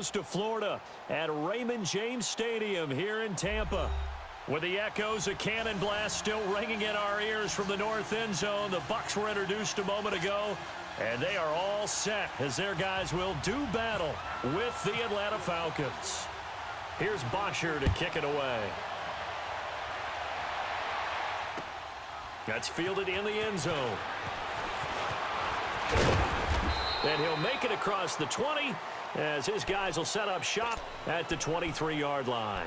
goes to Florida at Raymond James Stadium here in Tampa. With the echoes of cannon blast still ringing in our ears from the north end zone, the Bucs were introduced a moment ago, and they are all set as their guys will do battle with the Atlanta Falcons. Here's Bosher to kick it away. That's fielded in the end zone. And he'll make it across the 20 as his guys will set up shop at the 23-yard line.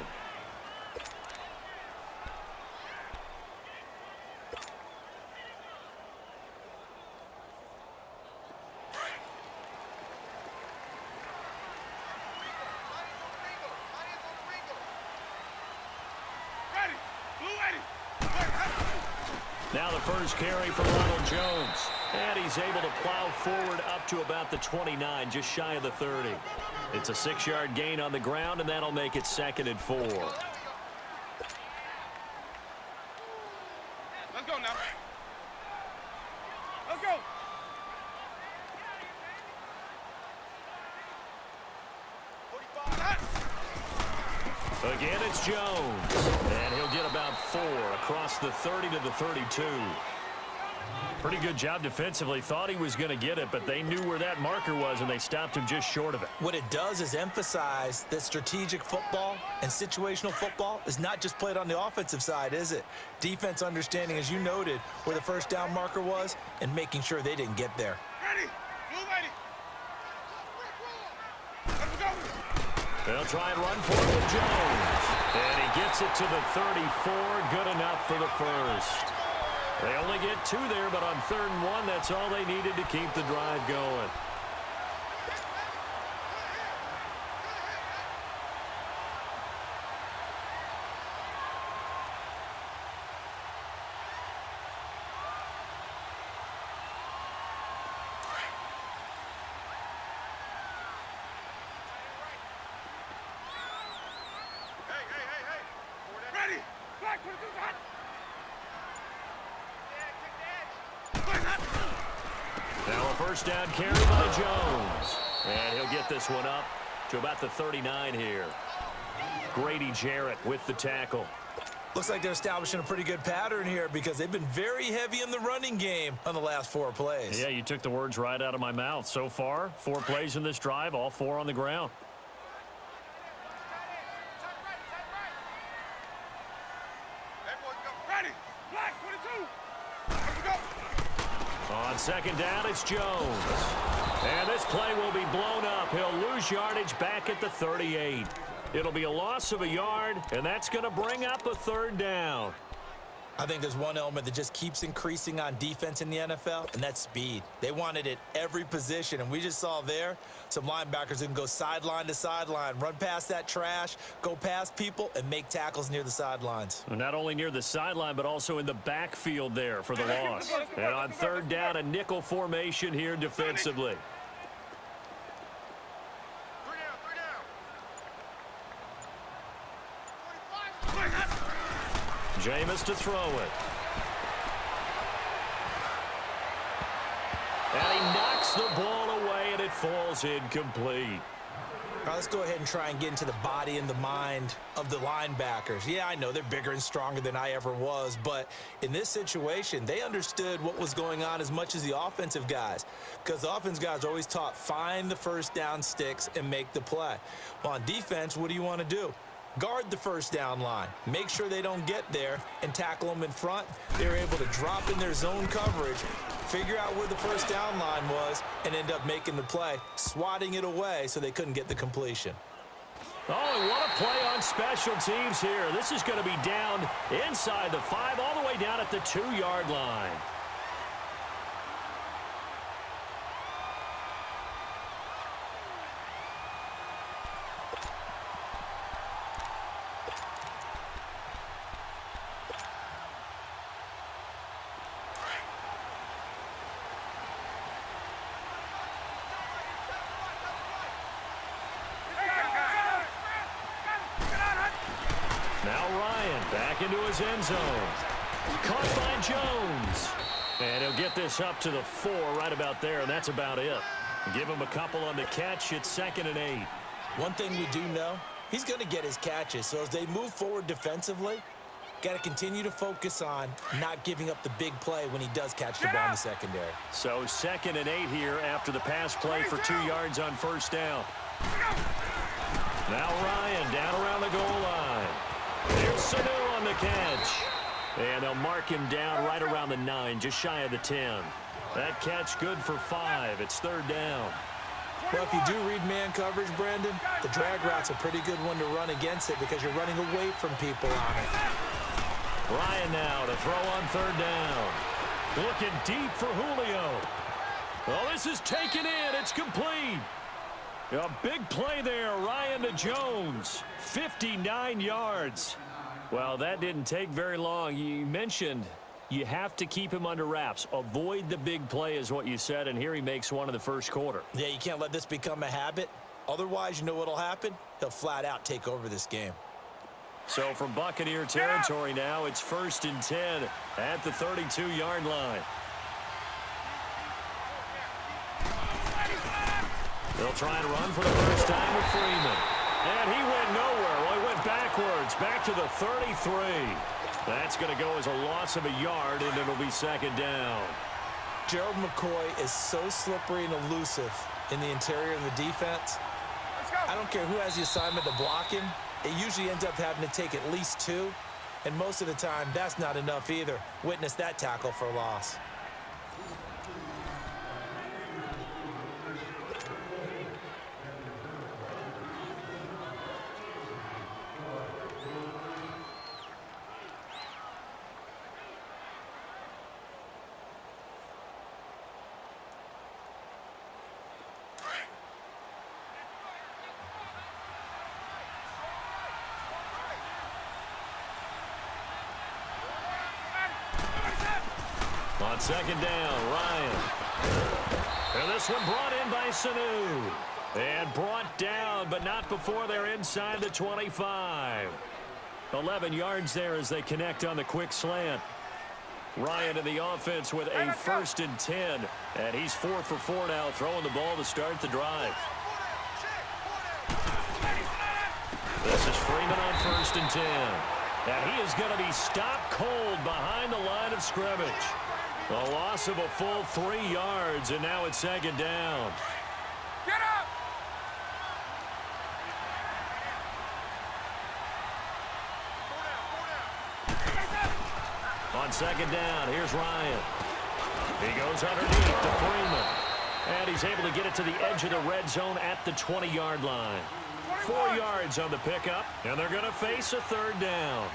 Now the first carry for Ronald Jones. And he's able to plow forward up to about the 29, just shy of the 30. It's a 6-yard gain on the ground, and that'll make it 2nd and 4. Let's go now. Let's go. Again, it's Jones. And he'll get about 4 across the 30 to the 32. Pretty good job defensively. Thought he was going to get it, but they knew where that marker was, and they stopped him just short of it. What it does is emphasize that strategic football and situational football is not just played on the offensive side, is it? Defense understanding, as you noted, where the first down marker was and making sure they didn't get there. Ready. Move ready. Let's go. They'll try and run for it with Jones. And he gets it to the 34. Good enough for the first. They only get 2 there, but on 3rd and 1, that's all they needed to keep the drive going. Hey. Ready. Black, what is that? Now a first down carry by Jones. And he'll get this one up to about the 39 here. Grady Jarrett with the tackle. Looks like they're establishing a pretty good pattern here because they've been very heavy in the running game on the last 4 plays. Yeah, you took the words right out of my mouth. So far, 4 plays in this drive, all 4 on the ground. Ready. Black, 22. Let's go. On 2nd down, it's Jones. And this play will be blown up. He'll lose yardage back at the 38. It'll be a loss of a yard, and that's going to bring up a 3rd down. I think there's one element that just keeps increasing on defense in the NFL, and that's speed. They want it at every position, and we just saw there some linebackers that can go sideline to sideline, run past that trash, go past people, and make tackles near the sidelines. Not only near the sideline, but also in the backfield there for the loss. And on 3rd down, a nickel formation here defensively. Jameis to throw it. And he knocks the ball away, and it falls incomplete. All right, let's go ahead and try and get into the body and the mind of the linebackers. Yeah, I know they're bigger and stronger than I ever was, but in this situation, they understood what was going on as much as the offensive guys, because the offensive guys are always taught, find the first down sticks and make the play. Well, on defense, what do you want to do? Guard the first down line. Make sure they don't get there and tackle them in front. They were able to drop in their zone coverage, figure out where the first down line was, and end up making the play, swatting it away so they couldn't get the completion. Oh, and what a play on special teams here. This is going to be down inside the 5, all the way down at the 2-yard line. Back into his end zone. Caught by Jones. And he'll get this up to the 4 right about there, and that's about it. Give him a couple on the catch. It's 2nd and 8. One thing we do know, he's going to get his catches. So as they move forward defensively, got to continue to focus on not giving up the big play when he does catch the ball in the secondary. So 2nd and 8 here after the pass play for 2 yards on first down. Now Ryan down around the goal line. Here's Sanu on the catch. And they'll mark him down right around the 9, just shy of the 10. That catch good for 5. It's 3rd down. Well, if you do read man coverage, Brandon, the drag route's a pretty good one to run against it because you're running away from people on it. Ryan now to throw on 3rd down. Looking deep for Julio. Well, this is taken in. It's complete. A big play there. Ryan to Jones. 59 yards. Well, that didn't take very long. You mentioned you have to keep him under wraps. Avoid the big play is what you said, and here he makes one in the first quarter. Yeah, you can't let this become a habit. Otherwise, you know what'll happen? He'll flat out take over this game. So from Buccaneer territory now, it's 1st and 10 at the 32-yard line. They'll try and run for the first time with Freeman. And he went nowhere. Well, he went backwards, back to the 33. That's going to go as a loss of a yard, and it'll be 2nd down. Gerald McCoy is so slippery and elusive in the interior of the defense. I don't care who has the assignment to block him. It usually ends up having to take at least 2, and most of the time, that's not enough either. Witness that tackle for loss. On 2nd down, Ryan. And this one brought in by Sanu. And brought down, but not before they're inside the 25. 11 yards there as they connect on the quick slant. Ryan in the offense with a 1st and 10. And he's 4 for 4 now, throwing the ball to start the drive. This is Freeman on 1st and 10. And he is going to be stopped cold behind the line of scrimmage. A loss of a full 3 yards, and now it's 2nd down. Get up! On 2nd down, here's Ryan. He goes underneath to Freeman. And he's able to get it to the edge of the red zone at the 20-yard line. 4 yards on the pickup, and they're going to face a 3rd down.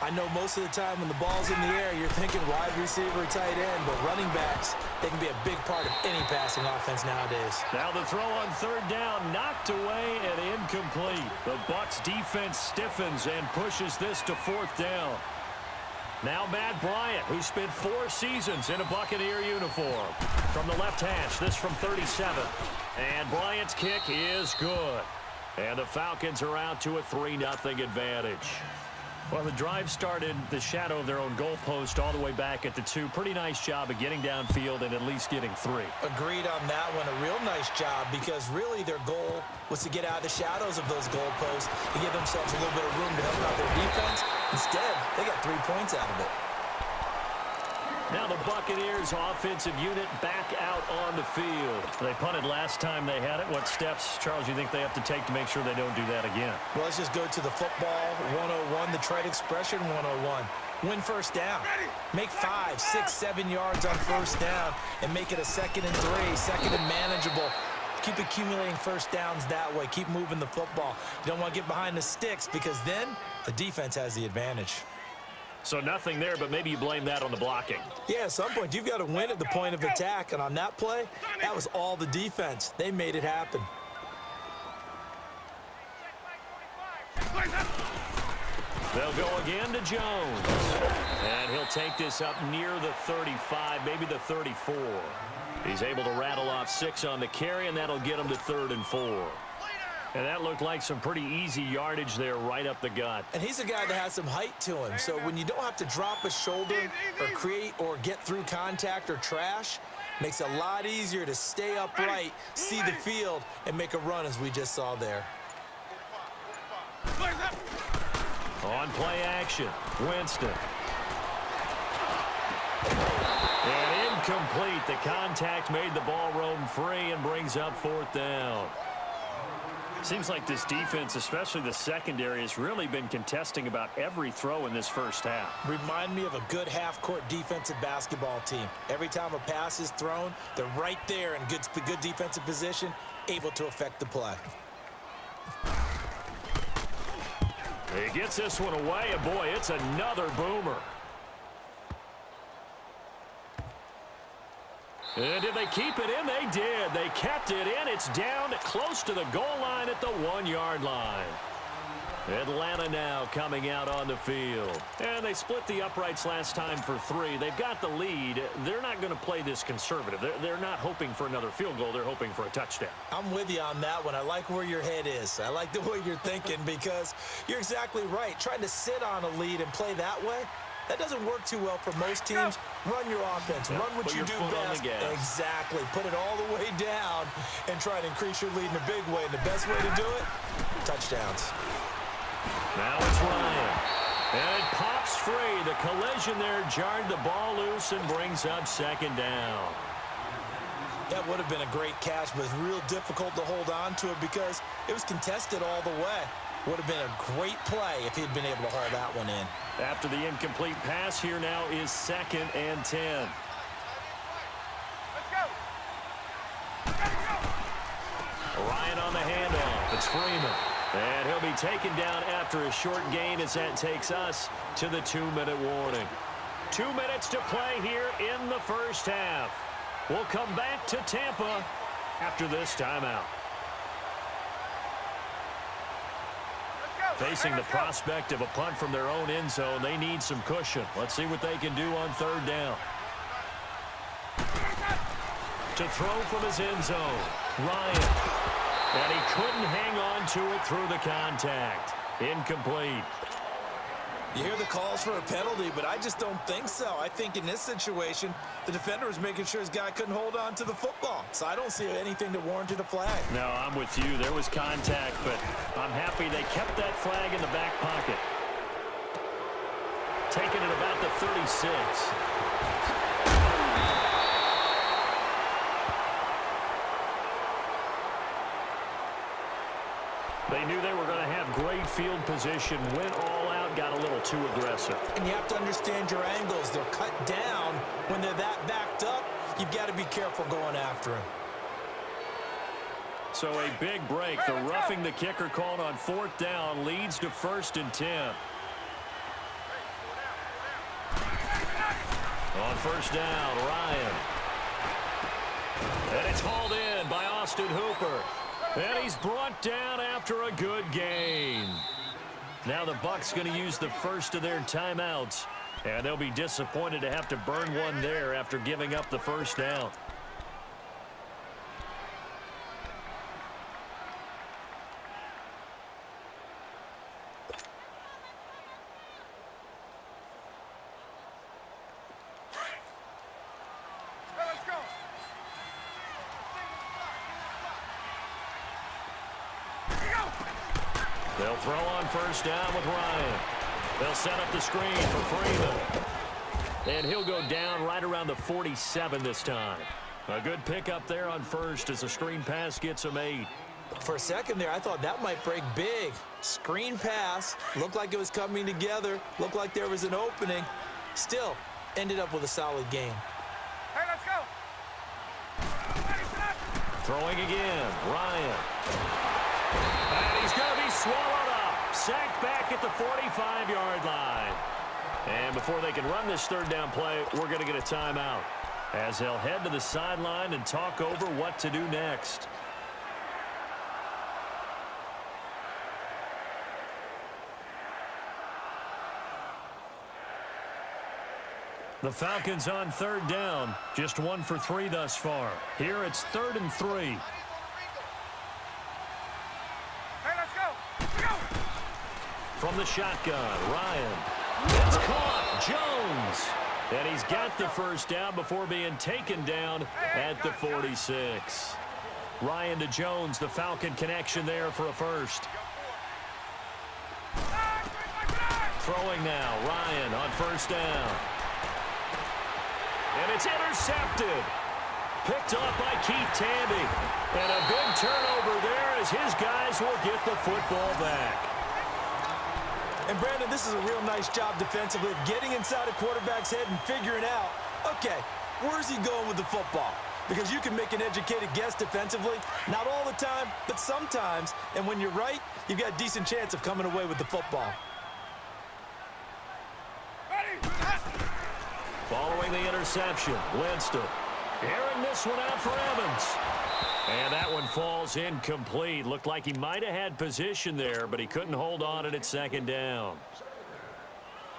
I know most of the time when the ball's in the air, you're thinking wide receiver, tight end, but running backs, they can be a big part of any passing offense nowadays. Now the throw on 3rd down, knocked away and incomplete. The Bucs defense stiffens and pushes this to 4th down. Now Matt Bryant, who spent 4 seasons in a Buccaneer uniform. From the left hash, this from 37. And Bryant's kick is good. And the Falcons are out to a 3-0 advantage. Well, the drive started the shadow of their own goalpost all the way back at the 2. Pretty nice job of getting downfield and at least getting 3. Agreed on that one. A real nice job because really their goal was to get out of the shadows of those goalposts and give themselves a little bit of room to help out their defense. Instead, they got 3 points out of it. Now the Buccaneers offensive unit back out on the field. They punted last time they had it. What steps, Charles, you think they have to take to make sure they don't do that again? Well, let's just go to the football 101, the trade expression 101. Win first down. Make 5, 6, 7 yards on first down and make it a 2nd and 3, 2nd and manageable. Keep accumulating first downs that way. Keep moving the football. You don't want to get behind the sticks because then the defense has the advantage. So nothing there, but maybe you blame that on the blocking. Yeah, at some point, you've got to win at the point of attack. And on that play, that was all the defense. They made it happen. They'll go again to Jones. And he'll take this up near the 35, maybe the 34. He's able to rattle off 6 on the carry, and that'll get him to 3rd and 4. And that looked like some pretty easy yardage there right up the gut. And he's a guy that has some height to him. So when you don't have to drop a shoulder or create or get through contact or trash, makes it a lot easier to stay upright, see the field, and make a run as we just saw there. On play action, Winston. And incomplete. The contact made the ball roam free and brings up fourth down. Seems like this defense, especially the secondary, has really been contesting about every throw in this first half. Remind me of a good half-court defensive basketball team. Every time a pass is thrown, they're right there in good defensive position, able to affect the play. He gets this one away, and boy, it's another boomer. And did they keep it in? They did. They kept it in. It's down close to the goal line at the 1-yard line. Atlanta now coming out on the field. And they split the uprights last time for 3. They've got the lead. They're not going to play this conservative. They're not hoping for another field goal. They're hoping for a touchdown. I'm with you on that one. I like where your head is. I like the way you're thinking because you're exactly right. Trying to sit on a lead and play that way, that doesn't work too well for most teams. Run your offense. Run what you do best. Exactly. Put it all the way down and try to increase your lead in a big way. And the best way to do it, touchdowns. Now it's Ryan. And it pops free. The collision there jarred the ball loose and brings up second down. That would have been a great catch, but it's real difficult to hold on to it because it was contested all the way. Would have been a great play if he'd been able to haul that one in. After the incomplete pass, here now is 2nd and 10. Let's go. Let's go. Ryan on the handoff. It's Freeman. And he'll be taken down after a short gain as that takes us to the 2-minute warning. 2 minutes to play here in the first half. We'll come back to Tampa after this timeout. Facing the prospect of a punt from their own end zone, they need some cushion. Let's see what they can do on 3rd down. To throw from his end zone, Ryan. And he couldn't hang on to it through the contact. Incomplete. You hear the calls for a penalty, but I just don't think so. I think in this situation, the defender was making sure his guy couldn't hold on to the football. So I don't see anything that warranted a flag. No, I'm with you. There was contact, but I'm happy they kept that flag in the back pocket. Taking it about the 36. They knew they were going to have great field position, went all out, got a little too aggressive. And you have to understand your angles. They're cut down. When they're that backed up, you've got to be careful going after him. So a big break. The roughing the kicker called on 4th down leads to 1st and 10. On 1st down, Ryan. And it's hauled in by Austin Hooper. And he's brought down after a good gain. Now the Bucs going to use the first of their timeouts. And they'll be disappointed to have to burn one there after giving up the 1st down. They'll throw on 1st down with Ryan. They'll set up the screen for Freeman. And he'll go down right around the 47 this time. A good pickup there on 1st as the screen pass gets him 8. For a second there, I thought that might break big. Screen pass. Looked like it was coming together. Looked like there was an opening. Still, ended up with a solid game. Hey, let's go. Throwing again, Ryan. And he's going to be swallowed up. Sacked back at the 45-yard line. And before they can run this 3rd down play, we're going to get a timeout, as they'll head to the sideline and talk over what to do next. The Falcons on 3rd down, just 1 for 3 thus far. Here it's 3rd and 3. Hey, let's go. Let's go. From the shotgun, Ryan. It's caught. Jones. And he's got the 1st down before being taken down at the 46. Ryan to Jones, the Falcon connection there for a 1st. Throwing now, Ryan on first down. And it's intercepted. Picked off by Keith Tandy. And a big turnover there as his guys will get the football back. And Brandon, this is a real nice job defensively of getting inside a quarterback's head and figuring out, okay, where's he going with the football? Because you can make an educated guess defensively, not all the time, but sometimes. And when you're right, you've got a decent chance of coming away with the football. Following the interception, Winston airing this one out for Evans. And that one falls incomplete. Looked like he might have had position there, but he couldn't hold on at second down.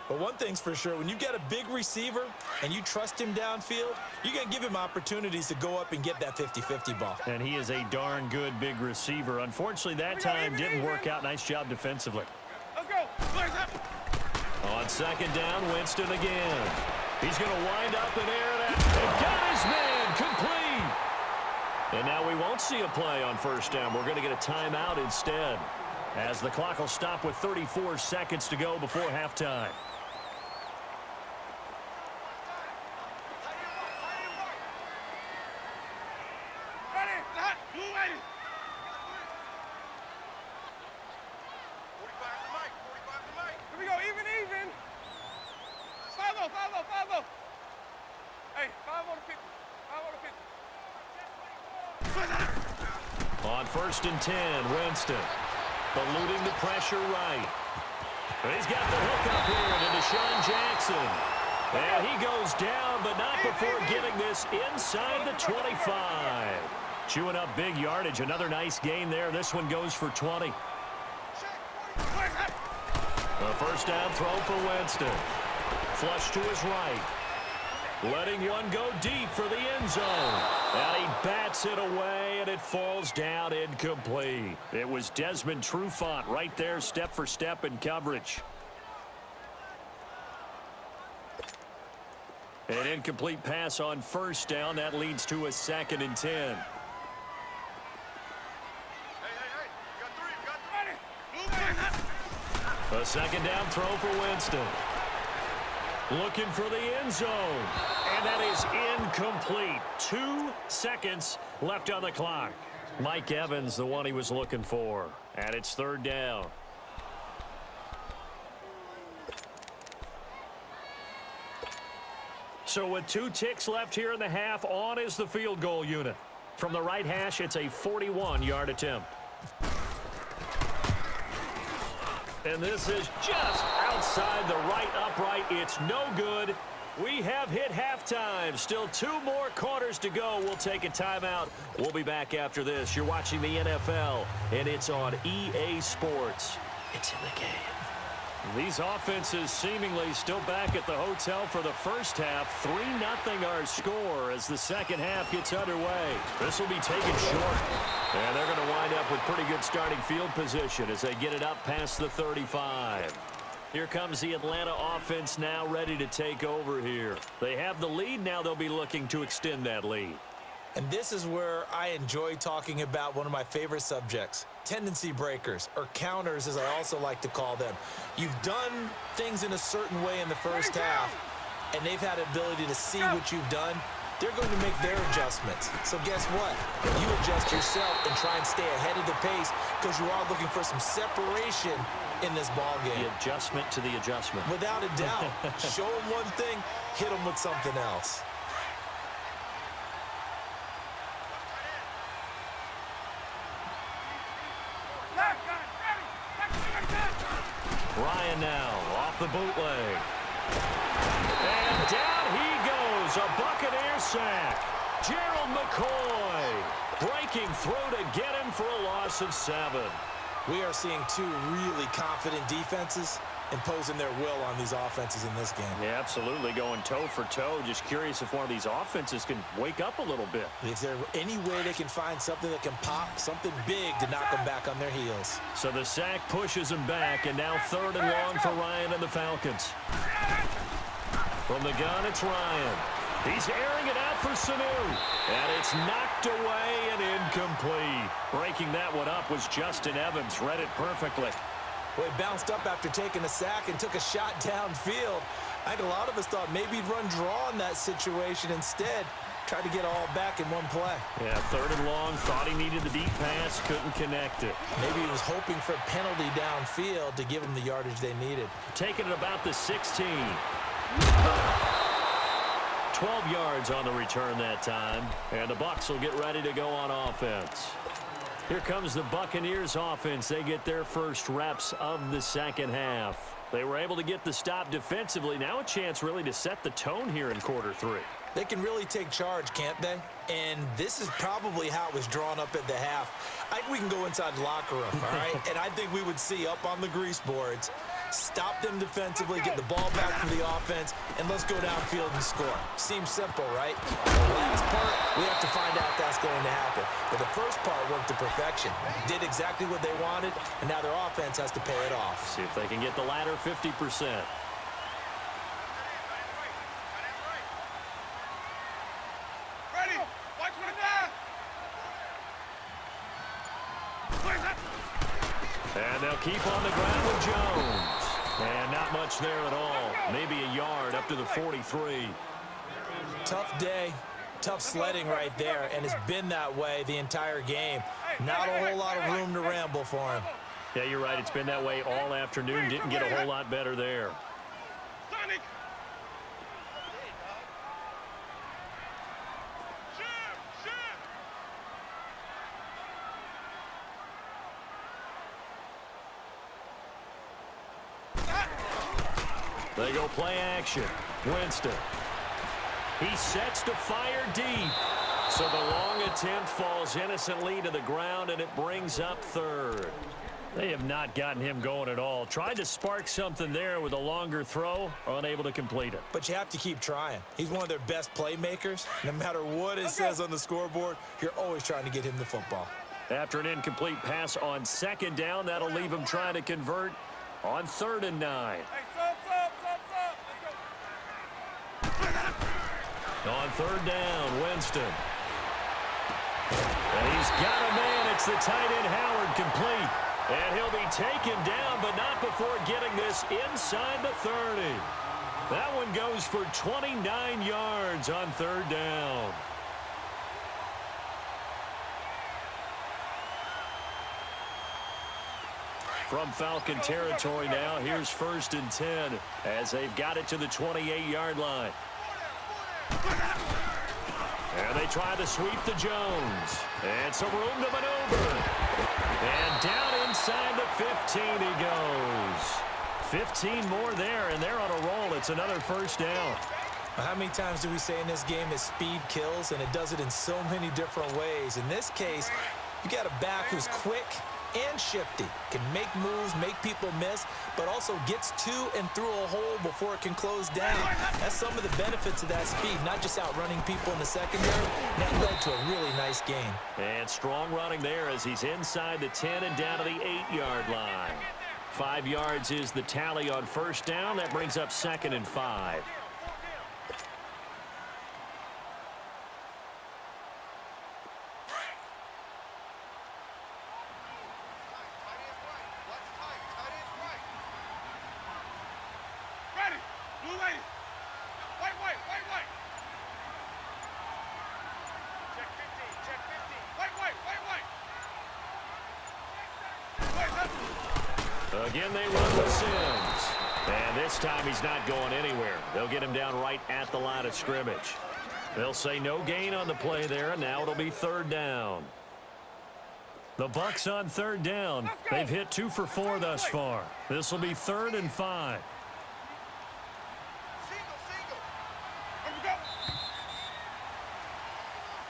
But one thing's for sure, when you've got a big receiver and you trust him downfield, you're going to give him opportunities to go up and get that 50-50 ball. And he is a darn good big receiver. Unfortunately, that time didn't work out. Nice job defensively. Let's go. On second down, Winston again. He's going to wind up and air that. And got his man complete. And now we won't see a play on first down. We're going to get a timeout instead, as the clock will stop with 34 seconds to go before halftime. On first and 10, Winston eluding the pressure right. And he's got the hook up here to Deshaun Jackson. And he goes down, but not before getting this inside the 25. Chewing up big yardage. Another nice gain there. This one goes for 20. A first down throw for Winston. Flush to his right. Letting one go deep for the end zone. And he bats it away, and it falls down incomplete. It was Desmond Trufant right there, step for step in coverage. An incomplete pass on first down. That leads to a 2nd and 10. A second down throw for Winston. Looking for the end zone. And that is incomplete. 2 seconds left on the clock. Mike Evans, the one he was looking for. And it's third down. So with 2 ticks left here in the half, on is the field goal unit. From the right hash, it's a 41-yard attempt. And this is just outside the right upright. It's no good. We have hit halftime. Still 2 more quarters to go. We'll take a timeout. We'll be back after this. You're watching the NFL, and it's on EA Sports. It's in the game. These offenses seemingly still back at the hotel for the first half. 3-0 our score as the second half gets underway. This will be taken short. And they're going to wind up with pretty good starting field position as they get it up past the 35. Here comes the Atlanta offense now ready to take over here. They have the lead. Now they'll be looking to extend that lead. And this is where I enjoy talking about one of my favorite subjects, tendency breakers, or counters as I also like to call them. You've done things in a certain way in the first half, and they've had ability to see what you've done. They're going to make their adjustments. So guess what? You adjust yourself and try and stay ahead of the pace because you are looking for some separation in this ball game. The adjustment to the adjustment. Without a doubt. Show them one thing, hit them with something else. Ryan now off the bootleg. And down he goes. A Buccaneer sack. Gerald McCoy breaking through to get him for a loss of 7. We are seeing 2 really confident defenses imposing their will on these offenses in this game. Yeah, absolutely. Going toe for toe. Just curious if one of these offenses can wake up a little bit. Is there any way they can find something that can pop, something big to knock them back on their heels? So the sack pushes them back, and now 3rd and long for Ryan and the Falcons. From the gun, it's Ryan. He's airing it out for Sanu. And it's knocked away and incomplete. Breaking that one up was Justin Evans. Read it perfectly. Well, he bounced up after taking a sack and took a shot downfield. I think a lot of us thought maybe he'd run draw in that situation. Instead, tried to get all back in one play. Yeah, 3rd and long, thought he needed the deep pass, couldn't connect it. Maybe he was hoping for a penalty downfield to give him the yardage they needed. Taking it about the 16. 12 yards on the return that time, and the Bucs will get ready to go on offense. Here comes the Buccaneers offense. They get their first reps of the second half. They were able to get the stop defensively. Now a chance really to set the tone here in quarter 3. They can really take charge, can't they? And this is probably how it was drawn up at the half. I think we can go inside the locker room, all right? And I think we would see up on the grease boards, stop them defensively, get the ball back for the offense, and let's go downfield and score. Seems simple, right? The last part, we have to find out if that's going to happen. But the first part worked to perfection. Did exactly what they wanted, and now their offense has to pay it off. See if they can get the latter 50%. And they'll keep on the ground with Jones. And not much there at all. Maybe a yard up to the 43. Tough day, tough sledding right there, and it's been that way the entire game. Not a whole lot of room to ramble for him. Yeah, you're right. It's been that way all afternoon. Didn't get a whole lot better there. They go play action. Winston. He sets to fire deep. So the long attempt falls innocently to the ground, and it brings up 3rd. They have not gotten him going at all. Tried to spark something there with a longer throw, unable to complete it. But you have to keep trying. He's one of their best playmakers. No matter what it says on the scoreboard, you're always trying to get him the football. After an incomplete pass on 2nd down, that'll leave him trying to convert on 3rd and 9. On 3rd down, Winston. And he's got a man. It's the tight end, Howard, complete. And he'll be taken down, but not before getting this inside the 30. That one goes for 29 yards on 3rd down. From Falcon territory now, here's 1st and 10 as they've got it to the 28-yard line. And they try to sweep to Jones. And some room to maneuver. And down inside the 15 he goes. 15 more there, and they're on a roll. It's another 1st down. How many times do we say in this game that speed kills, and it does it in so many different ways? In this case, you got a back who's quick and shifty, can make moves, make people miss, but also gets to and through a hole before it can close down. That's some of the benefits of that speed, not just outrunning people in the secondary. That led to a really nice game. And strong running there as he's inside the 10 and down to the 8-yard line. 5 yards is the tally on 1st down. That brings up 2nd and 5. Again, they run with Sims. And this time he's not going anywhere. They'll get him down right at the line of scrimmage. They'll say no gain on the play there, and now it'll be 3rd down. The Bucs on 3rd down. They've hit 2 for 4 thus far. This will be 3rd and 5.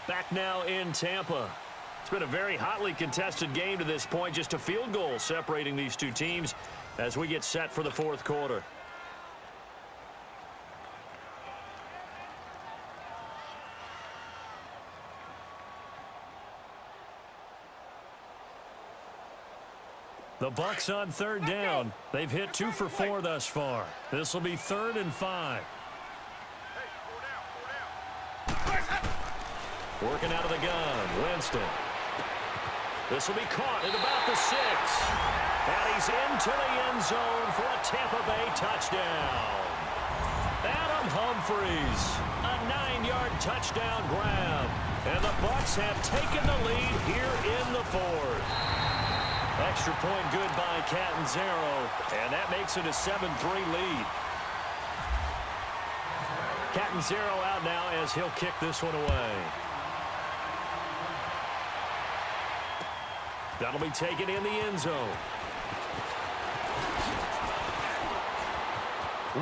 Back now in Tampa. It's been a very hotly contested game to this point. Just a field goal separating these two teams as we get set for the 4th quarter. The Bucs on 3rd down. They've hit 2 for 4 thus far. This will be 3rd and 5. Working out of the gun, Winston. This will be caught at about the 6. And he's into the end zone for a Tampa Bay touchdown. Adam Humphries, a 9-yard touchdown grab. And the Bucs have taken the lead here in the fourth. Extra point good by Catanzaro, and that makes it a 7-3 lead. Catanzaro out now as he'll kick this one away. That'll be taken in the end zone.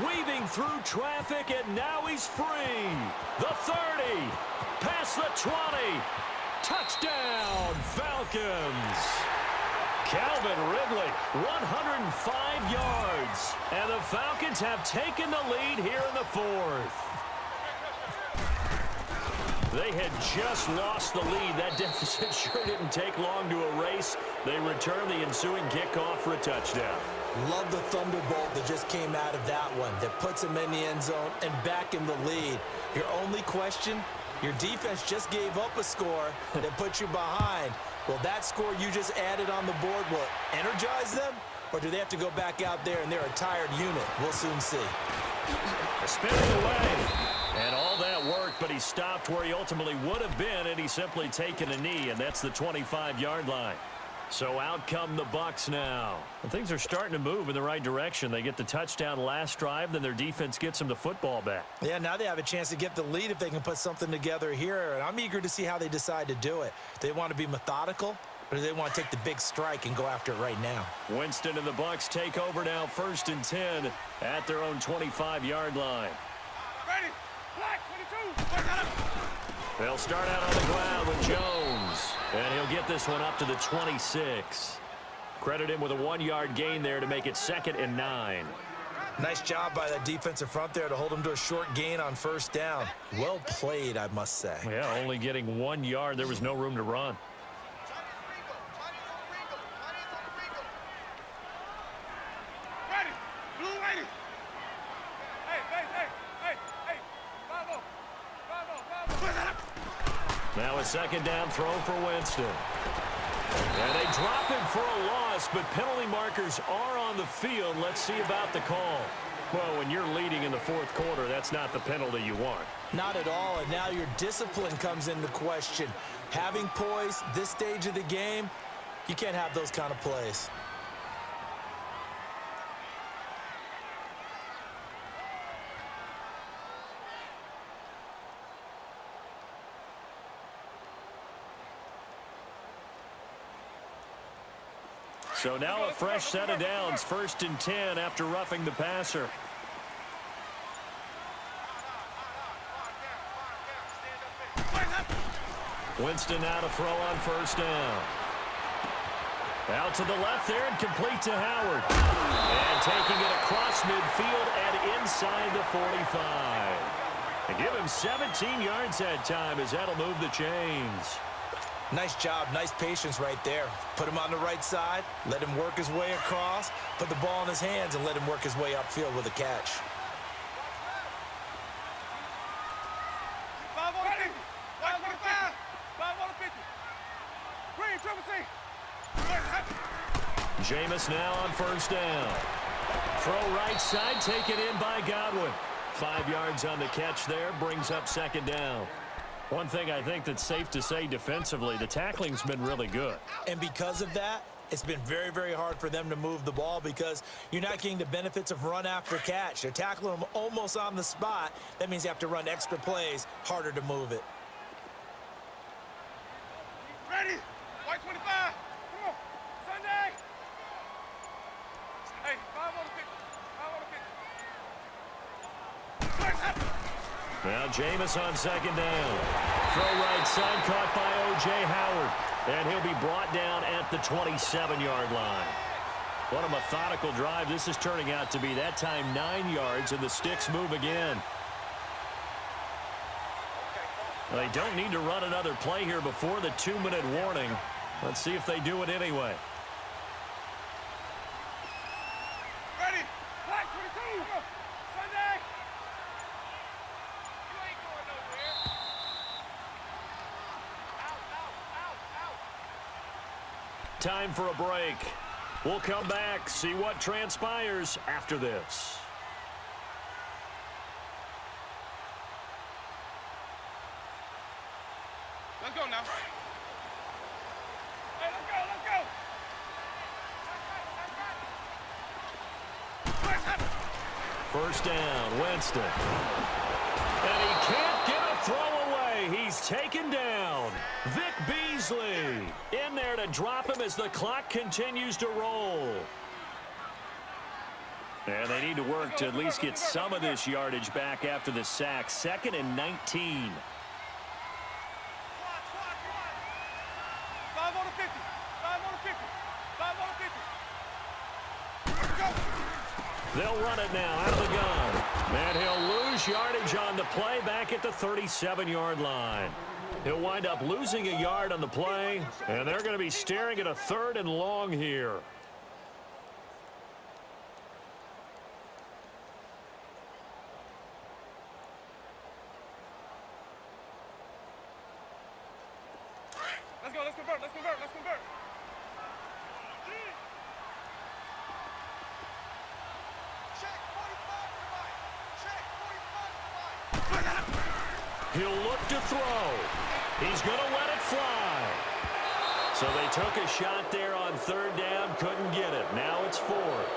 Weaving through traffic, and now he's free. The 30, past the 20. Touchdown, Falcons. Calvin Ridley, 105 yards. And the Falcons have taken the lead here in the fourth. They had just lost the lead. That deficit sure didn't take long to erase. They return the ensuing kickoff for a touchdown. Love the thunderbolt that just came out of that one that puts them in the end zone and back in the lead. Your only question, your defense just gave up a score that put you behind. Will that score you just added on the board will energize them? Or do they have to go back out there and they're a tired unit? We'll soon see. Spinning away. And all that worked, but he stopped where he ultimately would have been, and he's simply taken a knee, and that's the 25-yard line. So out come the Bucs now. And things are starting to move in the right direction. They get the touchdown last drive, then their defense gets them the football back. Yeah, now they have a chance to get the lead if they can put something together here, and I'm eager to see how they decide to do it. Do they want to be methodical, or do they want to take the big strike and go after it right now? Winston and the Bucs take over now, 1st and 10 at their own 25-yard line. Ready. Black 22. They'll start out on the ground with Jones. And he'll get this one up to the 26. Credit him with a 1-yard gain there to make it 2nd and 9. Nice job by that defensive front there to hold him to a short gain on 1st down. Well played, I must say. Yeah, only getting 1 yard. There was no room to run. Ready. Blue ready. Hey. Bravo. Now a 2nd down throw for Winston. And they drop him for a loss, but penalty markers are on the field. Let's see about the call. Well, when you're leading in the 4th quarter, that's not the penalty you want. Not at all, and now your discipline comes into question. Having poise this stage of the game, you can't have those kind of plays. So now a fresh set of downs, 1st and 10 after roughing the passer. Winston now to throw on 1st down. Out to the left there and complete to Howard. And taking it across midfield and inside the 45. And give him 17 yards that time as that'll move the chains. Nice job, nice patience right there. Put him on the right side, let him work his way across, put the ball in his hands, and let him work his way upfield with a catch. 5 on the 50. 5 on the 50. 5 on the 50. Green, triple C. Jameis now on 1st down. Throw right side, taken in by Godwin. 5 yards on the catch there, brings up 2nd down. One thing I think that's safe to say defensively, the tackling's been really good. And because of that, it's been very, very hard for them to move the ball because you're not getting the benefits of run after catch. They're tackling them almost on the spot. That means you have to run extra plays, harder to move it. Ready. White 25. Come on. Sunday. Hey, 5 on the 50. 5 on the 50. Now Jameis on 2nd down. Throw right side caught by O.J. Howard. And he'll be brought down at the 27-yard line. What a methodical drive this is turning out to be. That time 9 yards, and the sticks move again. They don't need to run another play here before the 2-minute warning. Let's see if they do it anyway. Ready. Black 22. Sunday. Time for a break. We'll come back, see what transpires after this. Let's go now. Hey, let's go, let's go. First down, Winston. And he can't get a throw away. He's taken down. Vic Beasley in there to drop him as the clock continues to roll. And they need to work to at least get some of this yardage back after the sack. 2nd and 19. 5 on the 50. 5 on the 50. 5 on the 50. Let's go. They'll run it now out of the gun. And he'll lose yardage on the play back at the 37-yard line. He'll wind up losing a yard on the play, and they're going to be staring at a 3rd and long here. Let's go, let's convert, let's convert, let's convert. Check 45 to the right. Check 45 to the right. He'll look to throw. He's going to let it fly. So they took a shot there on 3rd down, couldn't get it. Now it's 4th.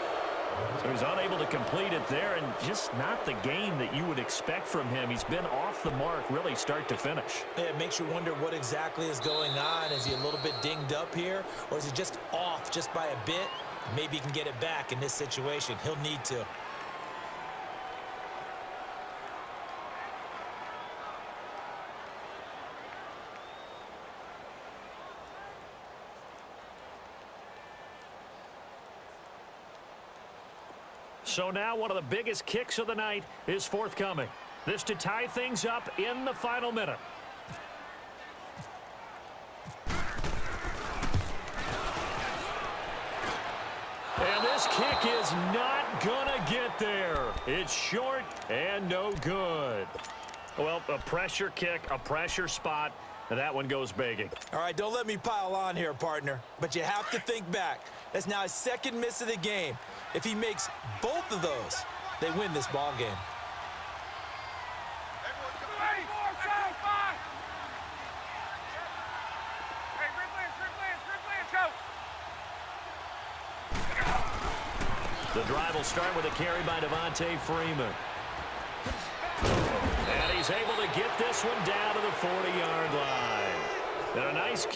So he's unable to complete it there, and just not the game that you would expect from him. He's been off the mark really start to finish. Yeah, it makes you wonder what exactly is going on. Is he a little bit dinged up here, or is he just off just by a bit? Maybe he can get it back in this situation. He'll need to. So now one of the biggest kicks of the night is forthcoming. This to tie things up in the final minute. And this kick is not gonna get there. It's short and no good. Well, a pressure kick, a pressure spot, and that one goes begging. All right, don't let me pile on here, partner, but you have to think back. That's now his 2nd miss of the game. If he makes both of those, they win this ball game. The drive will start with a carry by Devontae Freeman. And he's able to get this one down to the 40-yard line. And a nice